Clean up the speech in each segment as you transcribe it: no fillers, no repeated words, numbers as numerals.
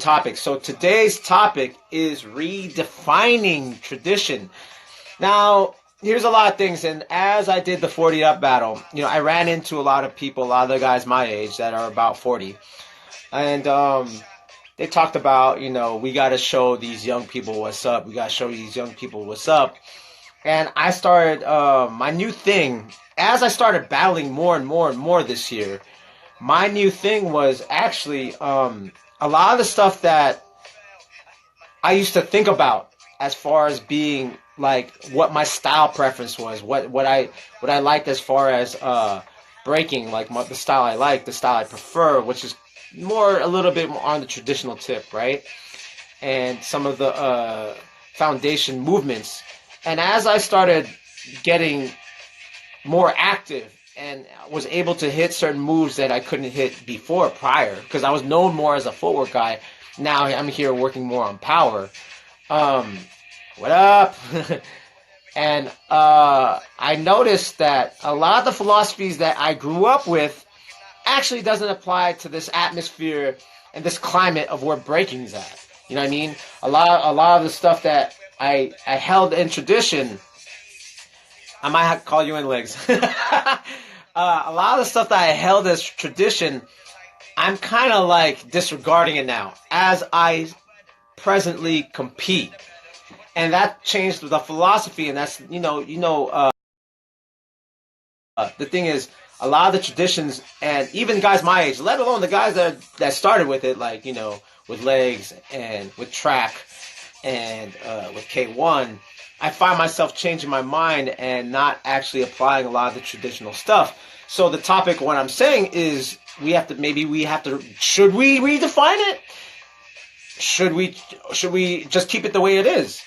topic. So today's topic is redefining tradition. Now, here's a lot of things, and as I did the 40 up battle, I ran into a lot of people, a lot of the guys my age that are about 40, and they talked about, we got to show these young people what's up. We got to show these young people what's up. And I started my new thing as I started battling more and more and more this year. My new thing was actually a lot of the stuff that I used to think about as far as being like what my style preference was, what I liked as far as breaking, like the style I like, the style I prefer, which is a little bit more on the traditional tip, right? And some of the foundation movements. And as I started getting more active and was able to hit certain moves that I couldn't hit before prior, because I was known more as a footwork guy. Now I'm here working more on power. What up? And I noticed that a lot of the philosophies that I grew up with actually doesn't apply to this atmosphere and this climate of where breaking's at. You know what I mean? A lot of the stuff that I held in tradition, I might have to call you in, legs. A lot of the stuff that I held as tradition, I'm kind of like disregarding it now as I presently compete. And that changed the philosophy, and that's, the thing is, a lot of the traditions, and even guys my age, let alone the guys that started with it, like, with legs and with track and with K1, I find myself changing my mind and not actually applying a lot of the traditional stuff. So the topic, what I'm saying is, should we redefine it? Should we just keep it the way it is?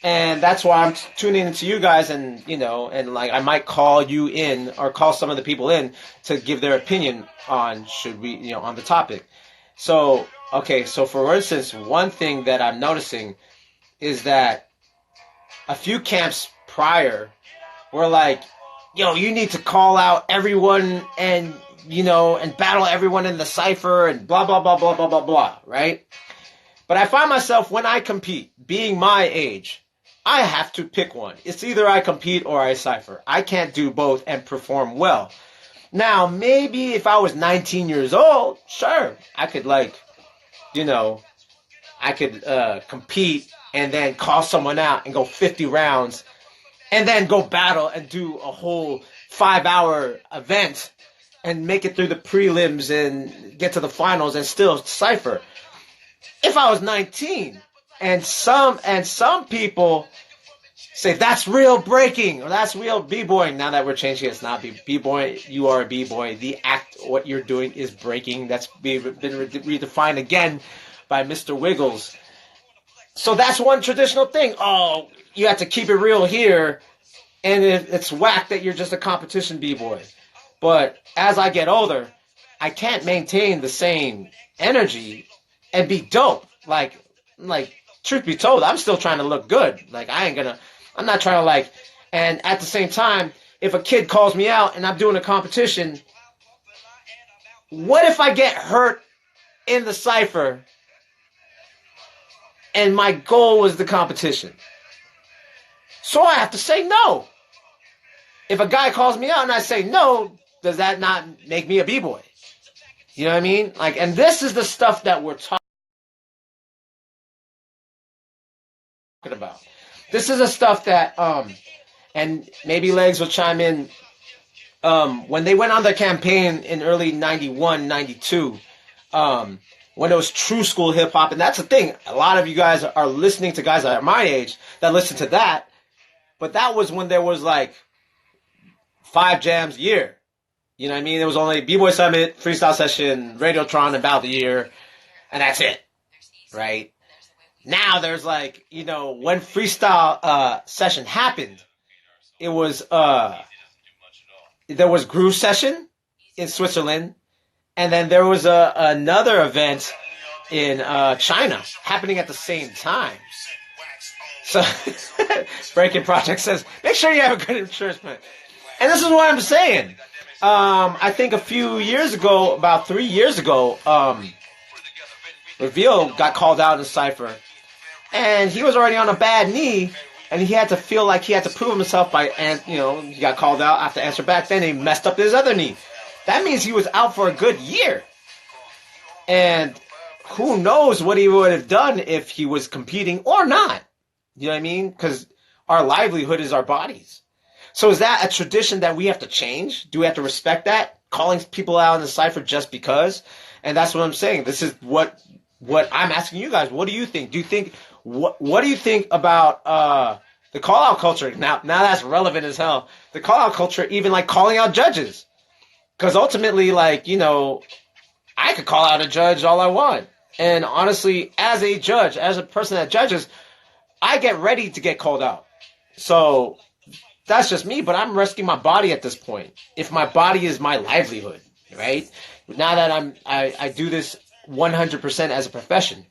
And that's why I'm tuning into you guys, and like I might call you in or call some of the people in to give their opinion on on the topic. So, okay, so for instance, one thing that I'm noticing is that a few camps prior were like, yo, you need to call out everyone and battle everyone in the cipher and blah, blah, blah, blah, blah, blah, blah, right? But I find myself, when I compete, being my age, I have to pick one. It's either I compete or I cipher. I can't do both and perform well. Now, maybe if I was 19 years old, sure, I could compete and then call someone out and go 50 rounds and then go battle and do a whole 5-hour event and make it through the prelims and get to the finals and still cipher. If I was 19, and some people say that's real breaking or that's real b-boying. Now that we're changing, it's not b-boy. You are a b-boy. The act, what you're doing, is breaking. That's been redefined again by Mr. Wiggles. So that's one traditional thing. Oh, you have to keep it real here, and it's whack that you're just a competition b-boy. But as I get older, I can't maintain the same energy and be dope. Like, truth be told, I'm still trying to look good. Like, I'm not trying to and at the same time, if a kid calls me out and I'm doing a competition, what if I get hurt in the cipher and my goal was the competition? So I have to say no. If a guy calls me out and I say no, does that not make me a b-boy? You know what I mean? And this is the stuff that we're talking about. This is the stuff that, and maybe Legs will chime in, when they went on their campaign in early 91, 92, when it was true school hip-hop, and that's the thing, a lot of you guys are listening to guys that are my age that listen to that, but that was when there was 5 jams a year. You know what I mean? There was only B-Boy Summit, Freestyle Session, Radiotron, and Battle of the Year, and that's it, right? Now there's when Freestyle Session happened, it was, there was Groove Session in Switzerland, and then there was another event in China happening at the same time. So, Breaking Project says, make sure you have a good insurance plan. And this is what I'm saying. I think a few years ago, about 3 years ago, Reveal got called out in the cipher, and he was already on a bad knee, and he had to feel like he had to prove himself by, and he got called out after answer back. Then he messed up his other knee. That means he was out for a good year, and who knows what he would have done if he was competing or not. You know what I mean? Because our livelihood is our bodies. So is that a tradition that we have to change? Do we have to respect that? Calling people out in the cipher just because? And that's what I'm saying. This is what I'm asking you guys. What do you think? What do you think about the call out culture? Now that's relevant as hell. The call out culture, even like calling out judges. Because ultimately, like, I could call out a judge all I want. And honestly, as a judge, as a person that judges, I get ready to get called out. So that's just me, but I'm risking my body at this point. If my body is my livelihood, right? Now that I do this 100% as a profession,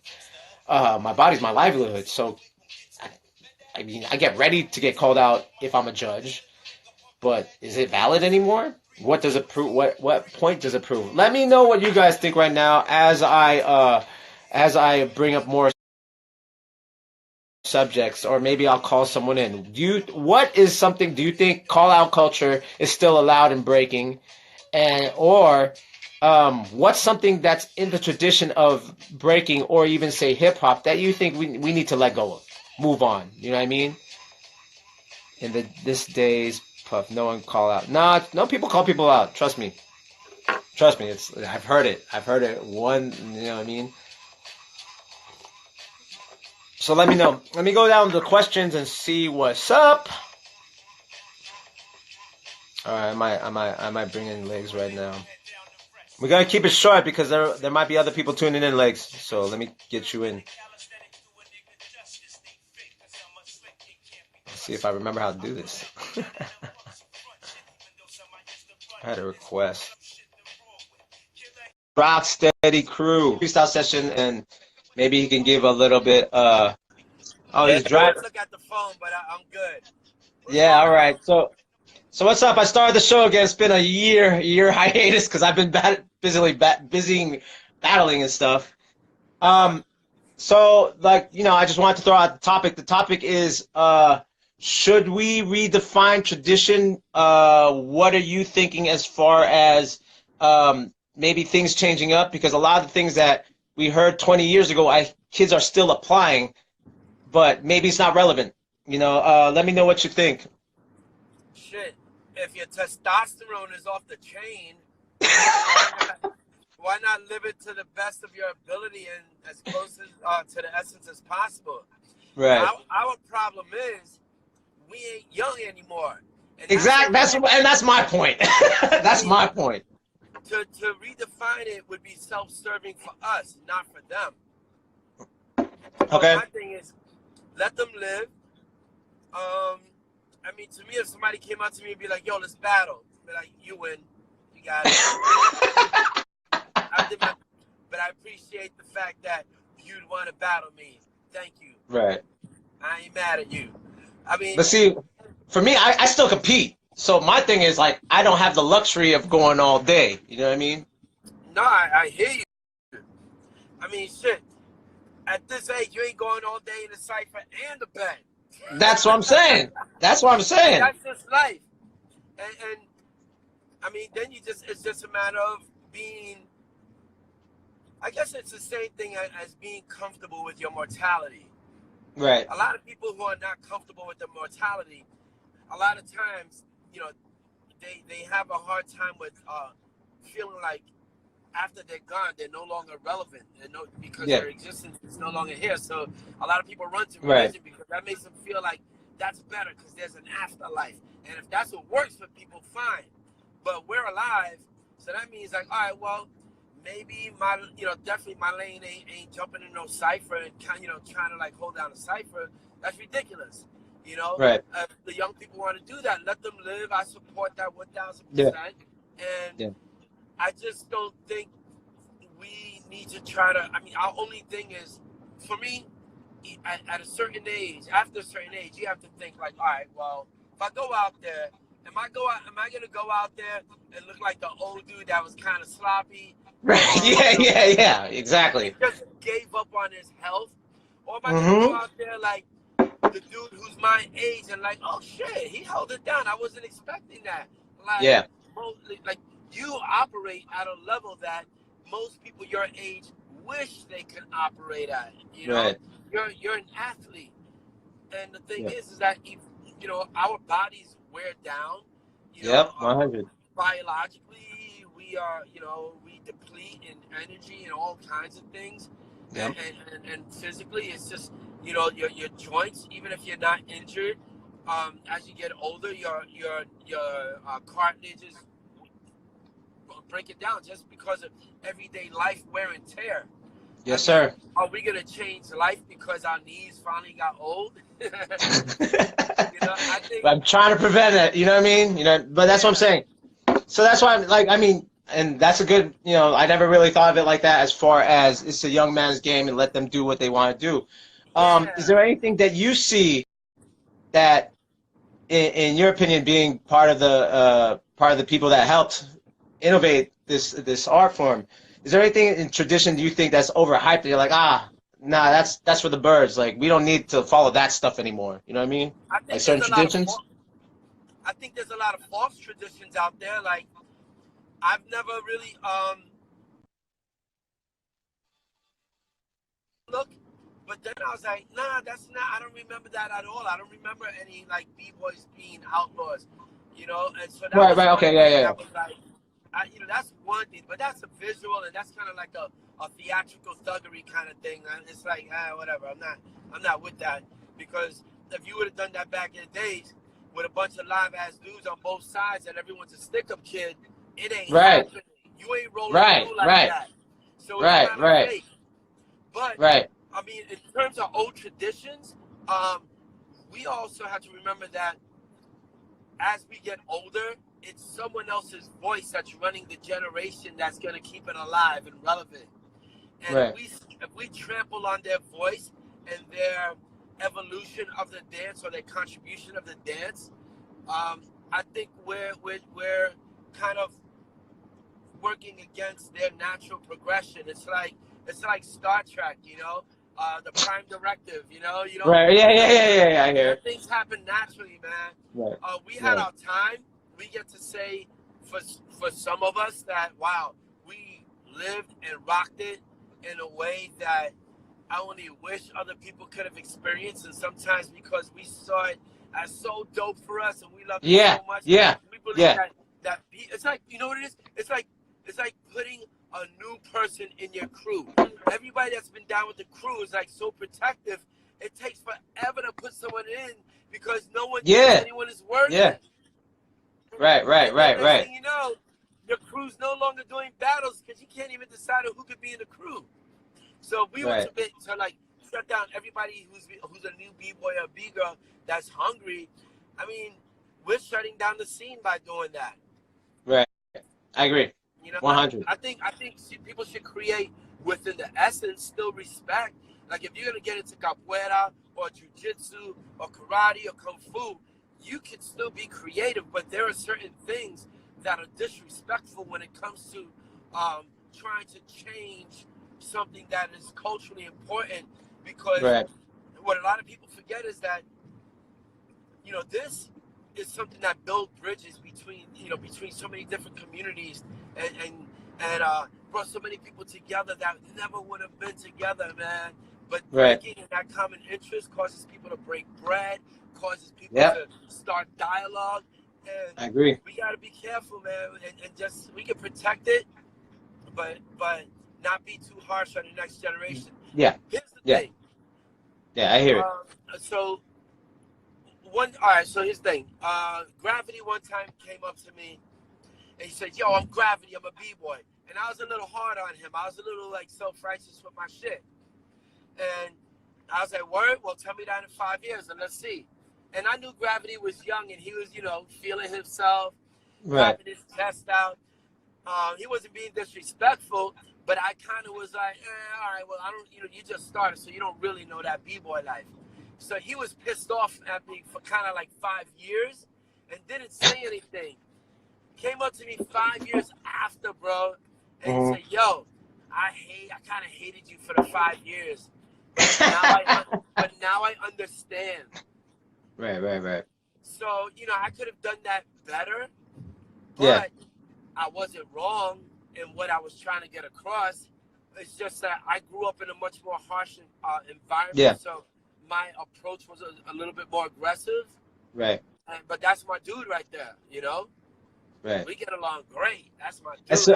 my body's my livelihood. So, I mean, I get ready to get called out if I'm a judge, but is it valid anymore? What does it prove? What point does it prove? Let me know what you guys think right now as I bring up more subjects, or maybe I'll call someone in. Do you think call out culture is still allowed in breaking, or what's something that's in the tradition of breaking, or even say hip hop, that you think we need to let go of, move on? You know what I mean? In this day's puff, no one call out. No people call people out. Trust me. I've heard it. One, you know what I mean? So let me know. Let me go down the questions and see what's up. All right, I might bring in legs right now. We gotta keep it short because there might be other people tuning in, legs. So let me get you in. Let's see if I remember how to do this. I had a request. Rock Steady Crew freestyle session, and maybe he can give a little bit. He's driving. Look at the phone, but I'm good. Yeah, all right. So what's up? I started the show again. It's been a year hiatus because I've been busy battling and stuff. So like, I just wanted to throw out the topic. The topic is should we redefine tradition? What are you thinking as far as maybe things changing up? Because a lot of the things that we heard 20 years ago, kids are still applying, but maybe it's not relevant. Let me know what you think. Shit, if your testosterone is off the chain, why not live it to the best of your ability and as close to the essence as possible? Right. Our problem is we ain't young anymore. And exactly. That's my point. That's my point. To redefine it would be self-serving for us, not for them. Okay. My thing is, let them live. I mean, to me, if somebody came out to me and be like, "Yo, let's battle," I'd be like, "You win, you got it." But I appreciate the fact that you'd want to battle me. Thank you. Right. I ain't mad at you. I mean, but see, for me, I still compete. So my thing is, like, I don't have the luxury of going all day. You know what I mean? No, I hear you. I mean, shit. At this age, you ain't going all day in the cipher and the bed. That's what I'm saying. That's just life. And I mean, then it's just a matter of being, I guess it's the same thing as being comfortable with your mortality. Right. A lot of people who are not comfortable with their mortality, a lot of times, they have a hard time with feeling like after they're gone, they're no longer relevant. Because their existence is no longer here. So a lot of people run to religion because that makes them feel like that's better because there's an afterlife. And if that's what works for people, fine. But we're alive, so that means like, all right, well, maybe definitely my lane ain't jumping in no cipher and trying to like hold down a cipher. That's ridiculous. Right. The young people want to do that. Let them live. I support that 1,000%. Yeah. And I just don't think we need to try to. I mean, our only thing is, for me, at a certain age, after a certain age, you have to think like, all right, well, if I go out there, am I gonna go out there and look like the old dude that was kind of sloppy? Right. Yeah. Exactly. gave up on his health, or am I gonna go Mm-hmm. out there like the dude who's my age and like, oh shit, he held it down. I wasn't expecting that. Like, Yeah. like you operate at a level that most people your age wish they could operate at. You know, Right. you're an athlete, and the thing Yeah. is that if you know our bodies wear down, you know, Yep. 100. biologically we are, you know, we deplete in energy and all kinds of things, Yep. and physically it's just, you know, your joints, even if you're not injured, as you get older, your cartilages break it down just because of everyday life wear and tear. I Yes, mean, sir. are we gonna change life because our knees finally got old? You know, I think, I'm trying to prevent it. You know what I mean? You know, but that's what I'm yeah, saying. So that's why I'm like, I mean, and that's a good, you know, I never really thought of it like that as far as it's a young man's game and let them do what they want to do. Is yeah. there anything that you see that, in your opinion, being part of the people that helped innovate this art form, is there anything in tradition do you think that's overhyped that you're like, ah, nah, that's for the birds. Like we don't need to follow that stuff anymore. You know what I mean? I Like think there's certain a lot of traditions. I think there's a lot of false traditions out there. Like I've never really looked, but then I was like, nah, that's not. I don't remember that at all. I don't remember any like b-boys being outlaws, you know. And so that Right, was right, one okay, yeah, thing yeah, yeah. that was like, you know, that's one thing. But that's a visual, and that's kind of like a theatrical thuggery kind of thing. And it's like, whatever. I'm not with that, because if you would have done that back in the days with a bunch of live ass dudes on both sides and everyone's a stick up kid, it ain't Right, happening. You ain't rolling right, through like right, that. So it's right, kind of right, fake. But right, I mean, in terms of old traditions, um, we also have to remember that as we get older, it's someone else's voice that's running the generation that's going to keep it alive and relevant. And right. if we trample on their voice and their evolution of the dance or their contribution of the dance, I think we're kind of working against their natural progression. It's like Star Trek, you know, the Prime Directive. You know, you don't, Right. Yeah, you yeah, know, yeah, yeah, yeah. I you know, hear. things happen naturally, man. Right. We had Right. our time. We get to say for some of us that wow, we lived and rocked it in a way that I only wish other people could have experienced. And sometimes because we saw it as so dope for us and we loved it Yeah. so much, Yeah. we believe Yeah. that it's like, you know what it is? It's like putting a new person in your crew. Everybody that's been down with the crew is like so protective. It takes forever to put someone in because no one thinks Yeah. anyone is worthy. Yeah. Right. Right. And then Right. next Right. thing you know, your crew's no longer doing battles because you can't even decide who could be in the crew. So we were Right. to like shut down everybody who's a new b-boy or b-girl that's hungry. I mean, we're shutting down the scene by doing that. Right. I agree. You know, 100. I think people should create within the essence still respect. Like if you're gonna get into capoeira or jujitsu or karate or kung fu, you can still be creative, but there are certain things that are disrespectful when it comes to trying to change something that is culturally important. Because Right. what a lot of people forget is that, you know, this is something that builds bridges between, you know, between so many different communities and brought so many people together that never would have been together, man. But Right. breaking in that common interest causes people to break bread, causes people Yep. to start dialogue, I and agree. we got to be careful, man, and just we can protect it, but not be too harsh on the next generation. Yeah. Here's the Yeah. thing. Yeah. I hear it. So all right, so here's the thing. Gravity one time came up to me and he said, yo, I'm Gravity, I'm a b-boy. And I was a little hard on him. I was a little like self-righteous with my shit. And I was like, word? Well, tell me that in 5 years and let's see. And I knew Gravity was young and he was, you know, feeling himself, Right. popping his chest out. He wasn't being disrespectful, but I kind of was like, all right, well, I don't, you know, you just started, so you don't really know that b-boy life. So he was pissed off at me for kind of like 5 years and didn't say anything. Came up to me 5 years after, bro, and Hmm. said, yo, I kind of hated you for the 5 years, but now I understand. Right. So I could have done that better, Yeah, but I wasn't wrong in what I was trying to get across. It's just that I grew up in a much more harsh environment, yeah, so my approach was a little bit more aggressive. right, But that's my dude right there. right. We get along great. That's my And dude.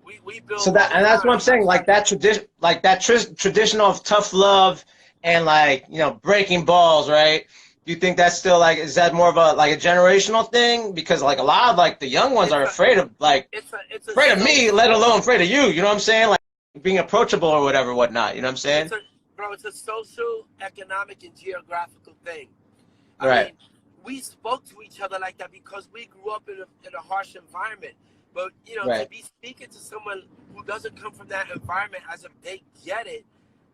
We so build all that, the and that's what I'm time. saying. Like that tradition, like that tradition of tough love and like breaking balls, right? You think that's still like, is that more of a like a generational thing? Because like a lot of like the young ones It's are a afraid of like it's a afraid of me, social let alone afraid of you. You know what I'm saying? Like being approachable or whatever, whatnot. You know what I'm saying? it's a bro. It's a social, economic, and geographical thing. I Right, mean, we spoke to each other like that because we grew up in a harsh environment. But to right, be speaking to someone who doesn't come from that environment as if they get it.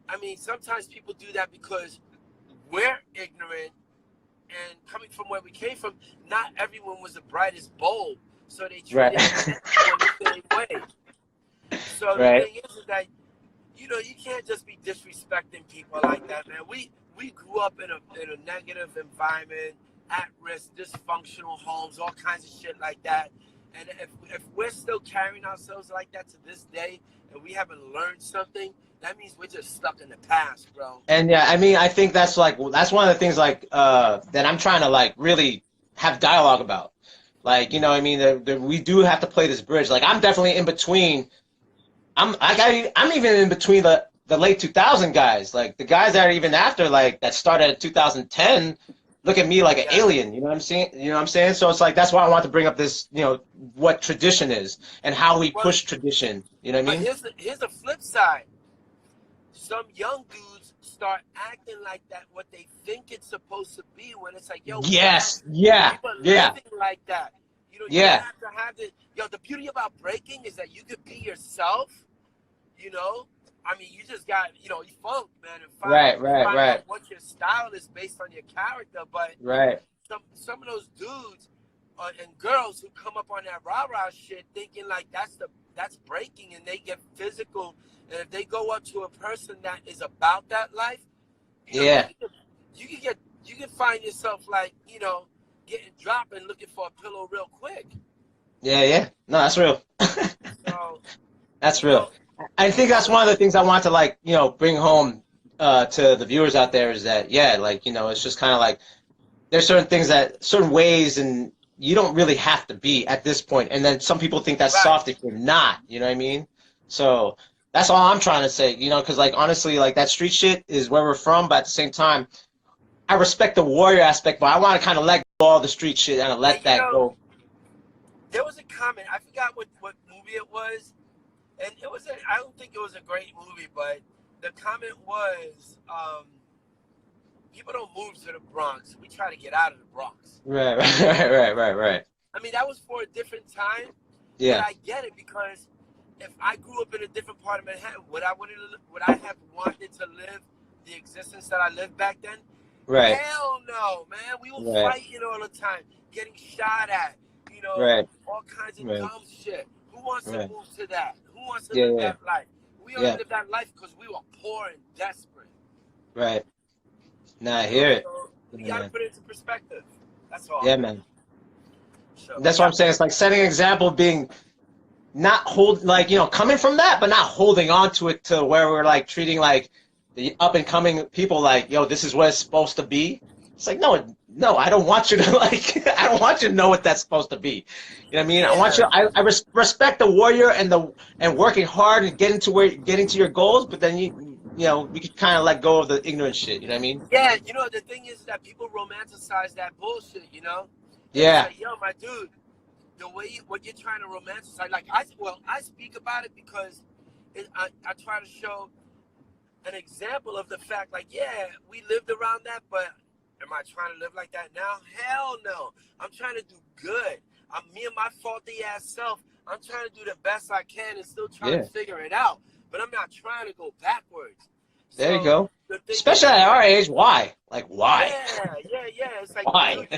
I mean, sometimes people do that because we're ignorant, and coming from where we came from, not everyone was the brightest bulb, so they right, treated everyone the same way. So the right. thing is that you can't just be disrespecting people like that, man. We grew up in a negative environment, at risk, dysfunctional homes, all kinds of shit like that. And if we're still carrying ourselves like that to this day, and we haven't learned something, that means we're just stuck in the past, bro. And yeah, I mean, I think that's like that's one of the things like that I'm trying to like really have dialogue about. Like, I mean, we do have to play this bridge. Like, I'm definitely in between. I'm even in between the late 2000 guys. Like the guys that are even after like that started in 2010 look at me like an Yeah. alien. You know what I'm saying? You know what I'm saying? So it's like that's why I want to bring up this, what tradition is and how we Well, push tradition. You know what I but mean? here's the flip side. Some young dudes start acting like that what they think it's supposed to be, when it's like, yo, Yes. Yeah. we were Yeah. living like that. You don't Yeah. have to have the the beauty about breaking is that you could be yourself. you know I mean, you just got you funk, man, and find Right. out what your style is based on your character. But Right. some of those dudes and girls who come up on that rah-rah shit thinking like that's breaking, and they get physical. And if they go up to a person that is about that life, Yeah. you can find yourself like getting dropped and looking for a pillow real quick. Yeah. No, that's real. So That's you real. know I think that's one of the things I want to like, bring home to the viewers out there is that, yeah, like, it's just kind of like there's certain ways and you don't really have to be at this point. And then some people think that's right. soft if you're not, you know what I mean? So that's all I'm trying to say, because like honestly, like that street shit is where we're from, but at the same time, I respect the warrior aspect, but I want to kind of let go of all the street shit and let And that go. there was a comment, I forgot what movie it was, and I don't think it was a great movie, but the comment was, people don't move to the Bronx. We try to get out of the Bronx. Right. I mean, that was for a different time, but Yeah, I get it, because if I grew up in a different part of Manhattan, would I have wanted to live the existence that I lived back then? right, Hell no, man. We were right, fighting all the time, getting shot at, right, all kinds of right, dumb shit. Who wants to right. move to that? Who wants to live Yeah, that life? We only yeah, lived that life because we were poor and desperate. right. Nah, I hear it. So we Yeah, got to man. put it into perspective. That's all. Yeah, man. So That's what I'm yeah, saying. It's like setting an example of being not hold like coming from that, but not holding on to it to where we're like treating like the up and coming people like this is what it's supposed to be. It's like no, I don't want you to like I don't want you to know what that's supposed to be. You know what I mean? I want yeah, you. I respect the warrior and working hard and getting to your goals, but then we could kind of let go of the ignorant shit. You know what I mean? yeah. The thing is that people romanticize that bullshit. And it's Yeah, like, yo, my dude, the way what you're trying to romanticize, like I speak about it because I try to show an example of the fact, like, yeah, we lived around that, but am I trying to live like that now? Hell no. I'm trying to do good. Me and my faulty ass self, I'm trying to do the best I can and still trying to yeah. figure it out. But I'm not trying to go backwards. There you So go. the thing is Especially at that, our age, why? Like why? yeah. It's like, Why?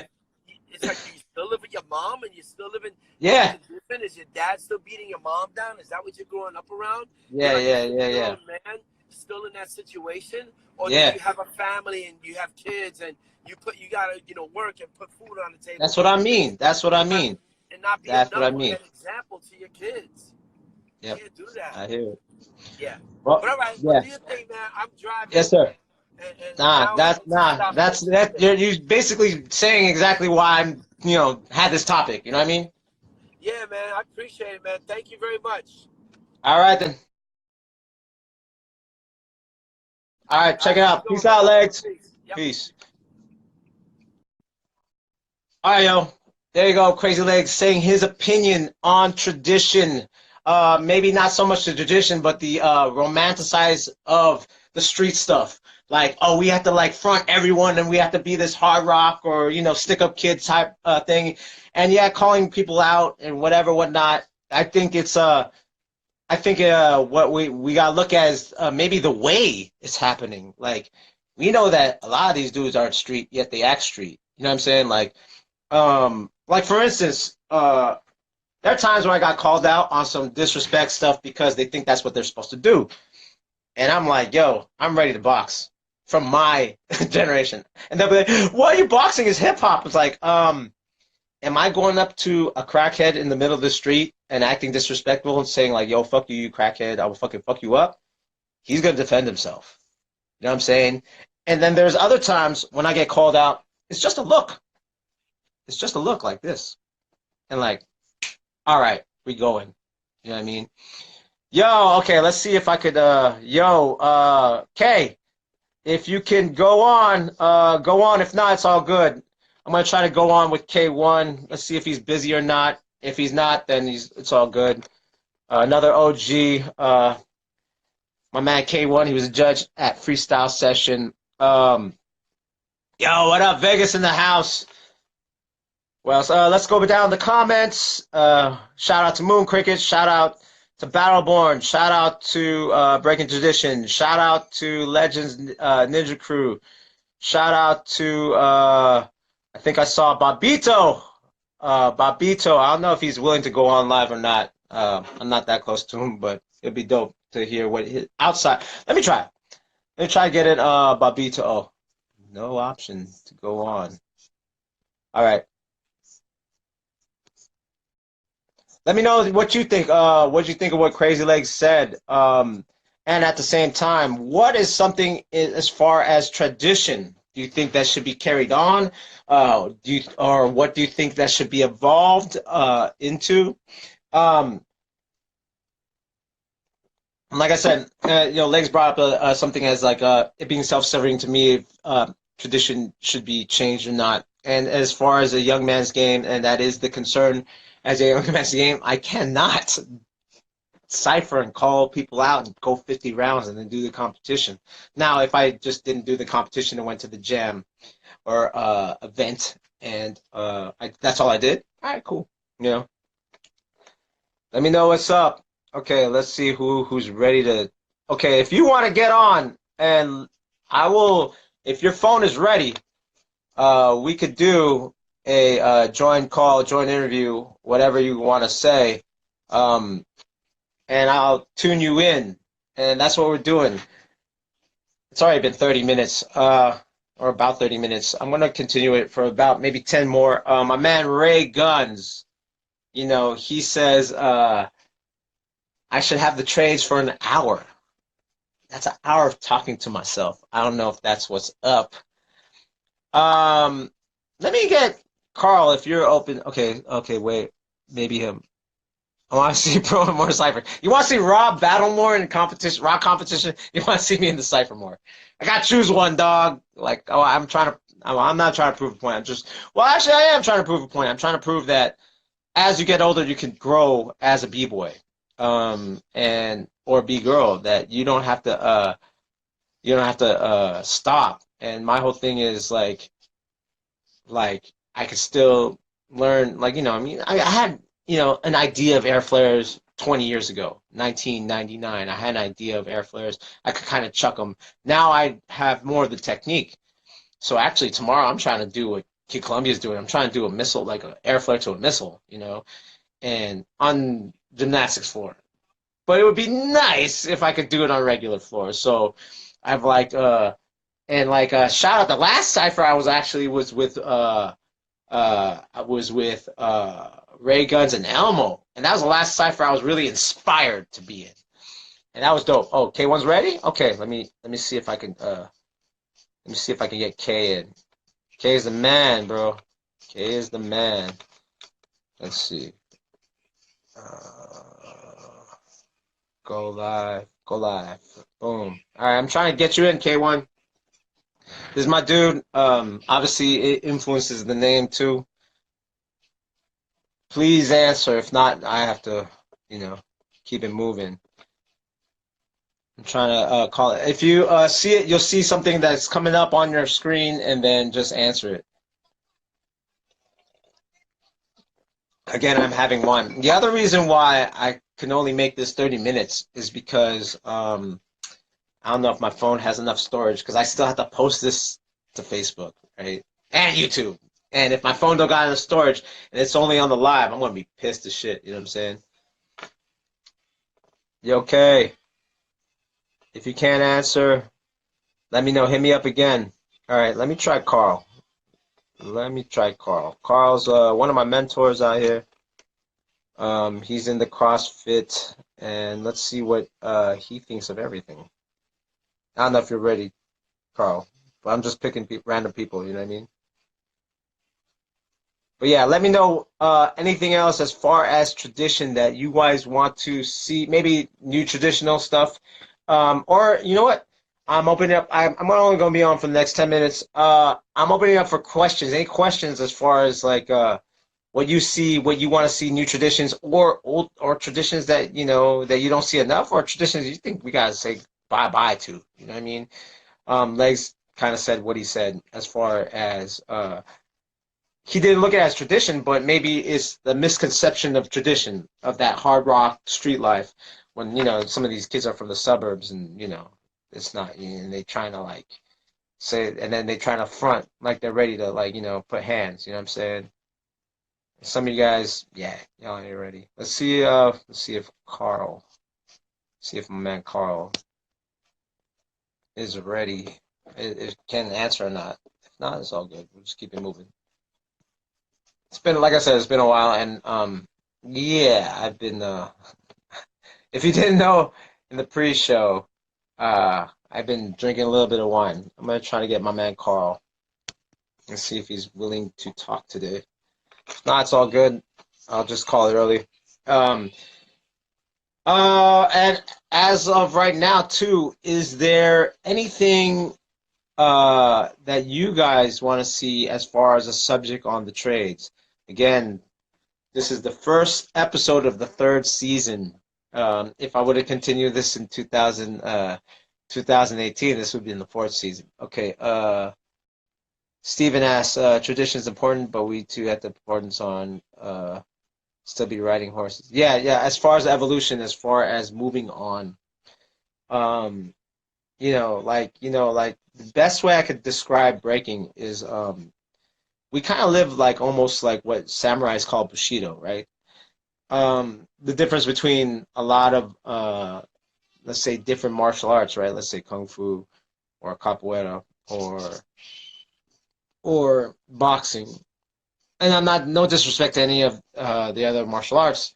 it's like you still live with your mom and you're still living in Yeah. a condition Is your dad still beating your mom down? Is that what you're growing up around? Yeah, You're like a yeah, yeah, 50-year-old yeah. man still in that situation, or did Yeah, you have a family and you have kids and you gotta work and put food on the table that's what I and, mean. That's what I and not mean. and not be a That's what I mean. knucklehead example to your kids. Yep, Can't do that. I hear it. Yeah. Well, But all right, well, yeah. do your thing, man. I'm driving, Yes, sir. and Nah, now I that's need to nah. stop That's doing some that. things. You're basically saying exactly why I'm, had this topic. You know what I mean? Yeah, man. I appreciate it, man. Thank you very much. All right then. All right, All check right, it have a out. good Peace one, my out, brother. legs. Peace. Yep. Peace. All right, yo. There you go. Crazy Legs saying his opinion on tradition. Maybe not so much the tradition, but the romanticize of the street stuff. Like, oh, we have to like front everyone, and we have to be this hard rock or stick up kid type thing. And yeah, calling people out and whatever, whatnot. I think it's what we gotta look at is maybe the way it's happening. Like, we know that a lot of these dudes aren't street, yet they act street. You know what I'm saying? Like for instance, there are times where I got called out on some disrespect stuff because they think that's what they're supposed to do. And I'm like, yo, I'm ready to box from my generation. And they'll be like, why are you boxing is hip hop? It's like, am I going up to a crackhead in the middle of the street and acting disrespectful and saying like, yo, fuck you, you crackhead, I will fucking fuck you up? He's gonna defend himself. You know what I'm saying? And then there's other times when I get called out, it's just a look. It's just a look like this. And like, all right, we going. You know what I mean? Yo, okay, let's see if I could Kay, if you can go on, go on. If not, it's all good. I'm gonna try to go on with K1. Let's see if he's busy or not. If he's not, then it's all good. Another OG, my man K1, he was a judge at Freestyle Session. Yo, what up, Vegas in the house? Well, so, let's go down the comments. Shout out to Moon Cricket. Shout out to Battleborn. Shout out to Breaking Tradition. Shout out to Legends Ninja Crew. Shout out to I think I saw Bobito. Bobito. I don't know if he's willing to go on live or not. I'm not that close to him, but it'd be dope to hear what his outside. Let me try. Let me try to get it. Bobito. Oh, no option to go on. All right. Let me know what you think. What you think of what Crazy Legs said? And at the same time, what is something as far as tradition? Do you think that should be carried on? Or what do you think that should be evolved into? Um, like I said, Legs brought up something as like it being self-serving to me. If, tradition should be changed or not. And as far as a young man's game, and that is the concern as a young man's game, I cannot cipher and call people out and go 50 rounds and then do the competition. Now, if I just didn't do the competition and went to the jam or event and that's all I did, all right, cool. Let me know what's up. Okay, let's see who's ready to. Okay, if you want to get on, and I will. If your phone is ready, we could do a join call, join interview, whatever you want to say, and I'll tune you in, and that's what we're doing. It's already been 30 minutes, or about 30 minutes. I'm gonna continue it for about maybe 10 more. My man Ray Guns, he says I should have the trades for an hour. That's an hour of talking to myself. I don't know if that's what's up. Let me get Carl if you're open. Okay, wait. Maybe him. I want to see Pro and more Cypher. You want to see Rob battle more in competition, rock competition? You want to see me in the Cypher more? I got to choose one, dog. Like, I'm not trying to prove a point. Actually, I am trying to prove a point. I'm trying to prove that as you get older, you can grow as a b-boy, or b-girl. That you don't have to stop. And my whole thing is like I could still learn. Like, I had an idea of air flares 20 years ago, 1999. I had an idea of air flares. I could kind of chuck them. Now I have more of the technique. So actually tomorrow I'm trying to do what Kid Columbia's doing. I'm trying to do a missile, like an air flare to a missile, and on gymnastics floor. But it would be nice if I could do it on regular floor. So I've like and like shout out the last cipher I was actually was with Ray Guns and Elmo, and that was the last cipher I was really inspired to be in, and that was dope. Oh, K1's ready? Okay, let me see if I can let me see if I can get K in. K is the man, bro. K is the man. Let's see. Go live. Go live. Boom. All right, I'm trying to get you in, K1. This is my dude. Obviously, it influences the name too. Please answer. If not, I have to, keep it moving. I'm trying to call it. If you see it, you'll see something that's coming up on your screen, and then just answer it. Again, I'm having one. The other reason why I can only make this 30 minutes is because I don't know if my phone has enough storage because I still have to post this to Facebook, right? And YouTube. And if my phone don't got enough storage and it's only on the live, I'm gonna be pissed as shit. You know what I'm saying? You okay? If you can't answer, let me know. Hit me up again. All right, let me try Carl. Let me try Carl. Carl's one of my mentors out here. He's in the CrossFit, and let's see what he thinks of everything. I don't know if you're ready, Carl, but I'm just picking random people. You know what I mean? But yeah, let me know anything else as far as tradition that you guys want to see. Maybe new traditional stuff, or you know what? I'm opening up. I'm only going to be on for the next 10 minutes. I'm opening up for questions. Any questions as far as like what you see, what you want to see, new traditions, or old or traditions that that you don't see enough, or traditions you think we gotta say bye bye to. You know what I mean? Legs kind of said what he said as far as he didn't look at it as tradition, but maybe it's the misconception of tradition of that hard rock street life when some of these kids are from the suburbs and it's not, and they trying to like say, and then they trying to front like they're ready to like put hands. You know what I'm saying? Some of you guys, yeah, y'all ain't ready. Let's see if Carl, see if my man Carl is ready. It can answer or not. If not, it's all good. We'll just keep it moving. It's been, like I said, it's been a while, and yeah, I've been. If you didn't know in the pre-show, I've been drinking a little bit of wine. I'm gonna try to get my man Carl and see if he's willing to talk today. If not, it's all good. I'll just call it early. And as of right now, too, is there anything that you guys want to see as far as a subject on the trades? Again, this is the first episode of the third season. If I would have continued this in 2018, this would be in the fourth season. Okay. Stephen asks, tradition is important, but we too have the importance on still be riding horses. Yeah, yeah. As far as evolution, as far as moving on, like the best way I could describe breaking is we kind of live like almost like what samurais call bushido, right? The difference between a lot of let's say different martial arts, right? Let's say kung fu or capoeira or boxing. And I'm not, no disrespect to any of the other martial arts,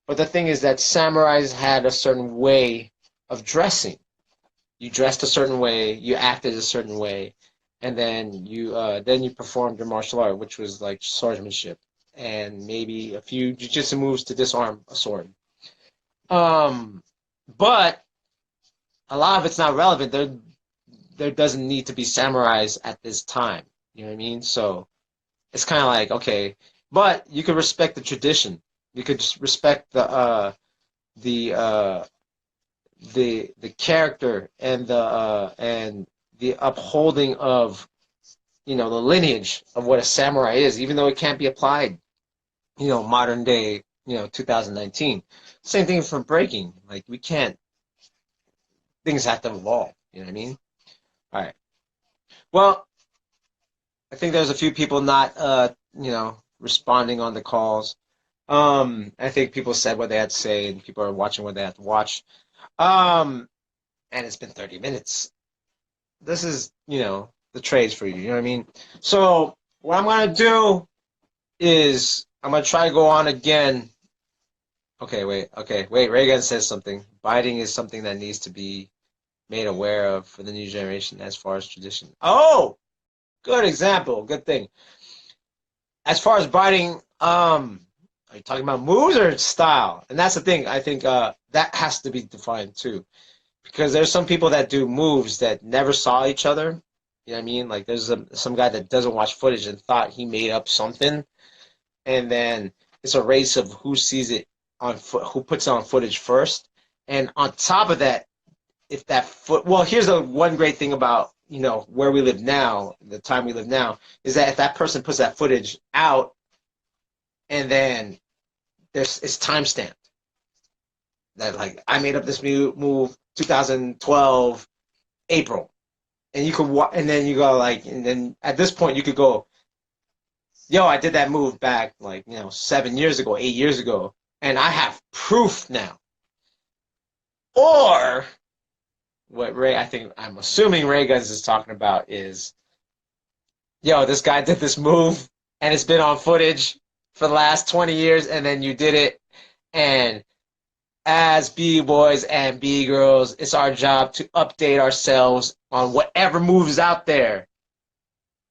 but the thing is that samurais had a certain way of dressing. You dressed a certain way, you acted a certain way, and then you performed your martial art, which was like swordsmanship and maybe a few jiu-jitsu moves to disarm a sword. But a lot of it's not relevant. There doesn't need to be samurais at this time. You know what I mean? So it's kind of like, okay, but you could respect the tradition. You could just respect the the character and the upholding of the lineage of what a samurai is, even though it can't be applied modern day 2019. Same thing for breaking. Like we can't. Things have to evolve. You know what I mean? All right. Well, I think there's a few people not responding on the calls. I think people said what they had to say, and people are watching what they have to watch. And it's been 30 minutes. This is, the trades for you. You know what I mean? So what I'm gonna do is I'm gonna try to go on again. Okay, wait. Okay, wait. Reagan says something. Biting is something that needs to be made aware of for the new generation as far as tradition. Oh, good example. Good thing. As far as biting, are you talking about moves or style? And that's the thing. I think that has to be defined too, because there's some people that do moves that never saw each other. You know what I mean? Like there's some guy that doesn't watch footage and thought he made up something, and then it's a race of who sees it who puts it on footage first. And on top of that, if that well, here's the one great thing about where we live now, the time we live now, is that if that person puts that footage out, and then it's timestamped. That like I made up this move 2012 April, and you could and then you go like, and then at this point you could go, yo, I did that move back like 7 years ago, 8 years ago, and I have proof now. Or what I'm assuming Ray Guns is talking about is, yo, this guy did this move and it's been on footage for the last 20 years, and then you did it, and as B-boys and B-girls, it's our job to update ourselves on whatever moves out there.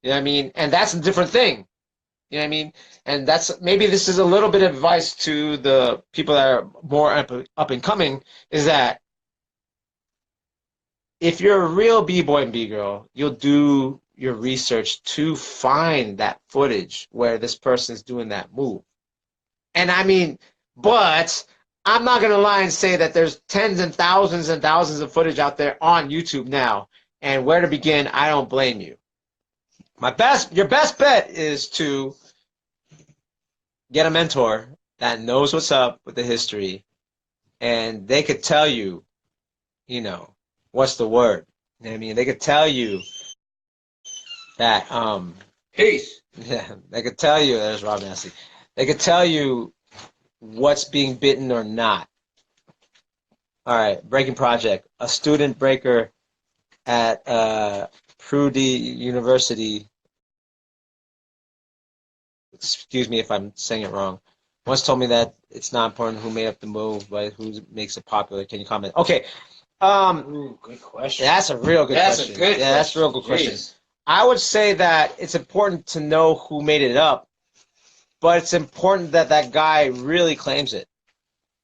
You know what I mean? And that's a different thing. You know what I mean? And maybe this is a little bit of advice to the people that are more up and coming, is that if you're a real B-boy and B-girl, you'll do your research to find that footage where this person's doing that move. And I mean, but I'm not going to lie and say that there's tens and thousands of footage out there on YouTube now. And where to begin, I don't blame you. Your best bet is to get a mentor that knows what's up with the history, and they could tell you, what's the word? You know what I mean? They could tell you that, Peace. yeah, they could tell you, there's Rob Nasty. They could tell you what's being bitten or not. All right, breaking project. A student breaker at Purdue University, excuse me if I'm saying it wrong, once told me that it's not important who made up the move, but who makes it popular. Can you comment? Okay. Ooh, good question. That's a real good question. That's a real good question. I would say that it's important to know who made it up, but it's important that that guy really claims it.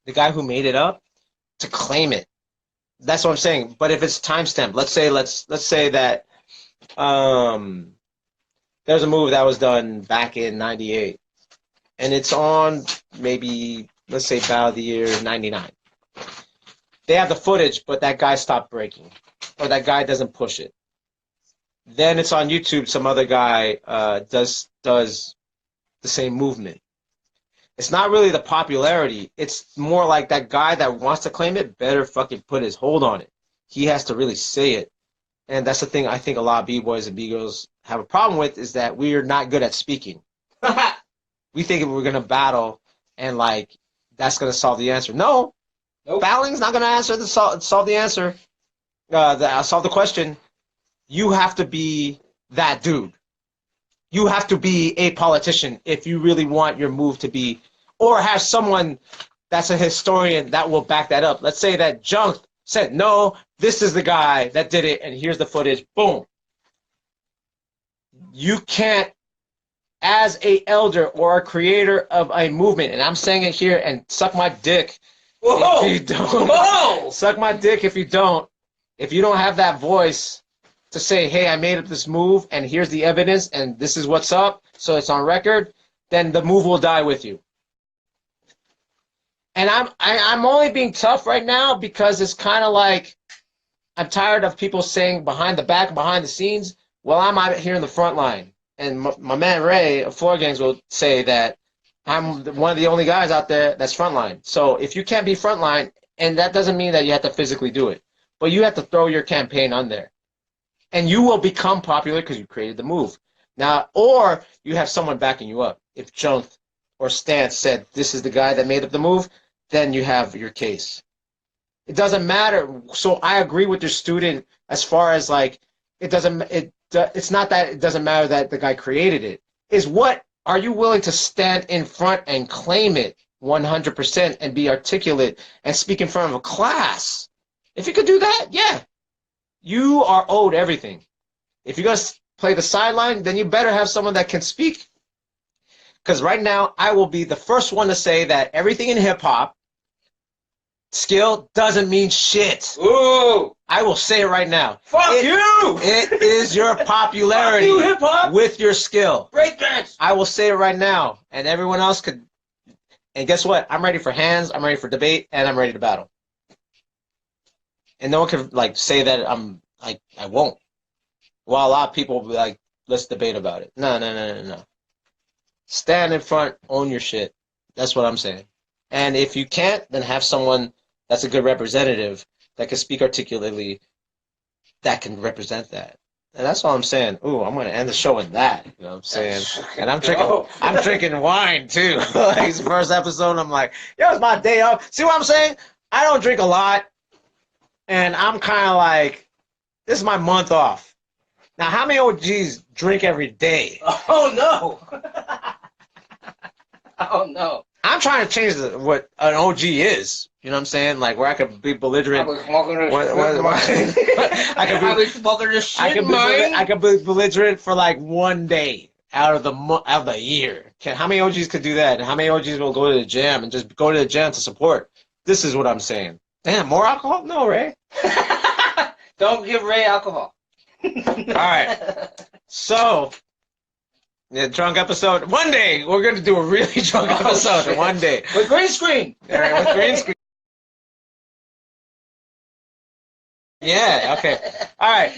The guy who made it up, to claim it. That's what I'm saying. But if it's timestamped, let's say that there's a move that was done back in '98, and it's on maybe, let's say, Battle of the Year '99. They have the footage, but that guy stopped breaking, or that guy doesn't push it. Then it's on YouTube. Some other guy does the same movement. It's not really the popularity. It's more like that guy that wants to claim it better fucking put his hold on it. He has to really say it. And that's the thing I think a lot of B-boys and B-girls have a problem with, is that we are not good at speaking. We think if we're going to battle and, like, that's going to solve the answer. No. Nope. Battling's not going to solve the answer. Solve the question. You have to be that dude. You have to be a politician if you really want your move to be, or have someone that's a historian that will back that up. Let's say that Junk said, no, this is the guy that did it, and here's the footage. Boom. You can't, as a elder or a creator of a movement, and I'm saying it here, and suck my dick if you don't. Whoa! Suck my dick if you don't. If you don't have that voice to say, hey, I made up this move, and here's the evidence, and this is what's up, so it's on record, then the move will die with you. And I'm only being tough right now because it's kind of like I'm tired of people saying behind the back, behind the scenes. Well, I'm out here in the front line. And my man Ray of Floor Gangs will say that I'm one of the only guys out there that's front line. So if you can't be front line, and that doesn't mean that you have to physically do it, but you have to throw your campaign on there. And you will become popular because you created the move. Now, or you have someone backing you up. If Junk or stance said this is the guy that made up the move, then you have your case. It doesn't matter. So I agree with your student as far as like it's not that it doesn't matter that the guy created it. Is what are you willing to stand in front and claim it 100% and be articulate and speak in front of a class? If you could do that, yeah, you are owed everything. If you're gonna play the sideline, then you better have someone that can speak. Because right now, I will be the first one to say that everything in hip hop skill doesn't mean shit. Ooh! I will say it right now. Fuck you! It is your popularity Fuck you, hip-hop. with your skill. Breakdance! I will say it right now, and everyone else could. And guess what? I'm ready for hands. I'm ready for debate, and I'm ready to battle. And no one can like say that I won't. Well, a lot of people will be like, let's debate about it. No. Stand in front, own your shit. That's what I'm saying. And if you can't, then have someone that's a good representative that can speak articulately, that can represent that. And that's all I'm saying. Ooh, I'm gonna end the show with that. You know what I'm saying? And I'm drinking wine too. Like it's the first episode, I'm like, yo, it's my day off. See what I'm saying? I don't drink a lot, and I'm kind of like, this is my month off. Now, how many OGs drink every day? Oh no! Oh no! I'm trying to change what an OG is. You know what I'm saying? Like where I could be belligerent. I could be belligerent for like one day out of the year. How many OGs could do that? How many OGs will go to the gym and just go to the gym to support? This is what I'm saying. Damn, more alcohol? No, Ray. Don't give Ray alcohol. All right. So, the drunk episode. One day we're gonna do a really drunk episode. Shit. One day With green screen. All right, with green screen. Yeah. Okay. All right.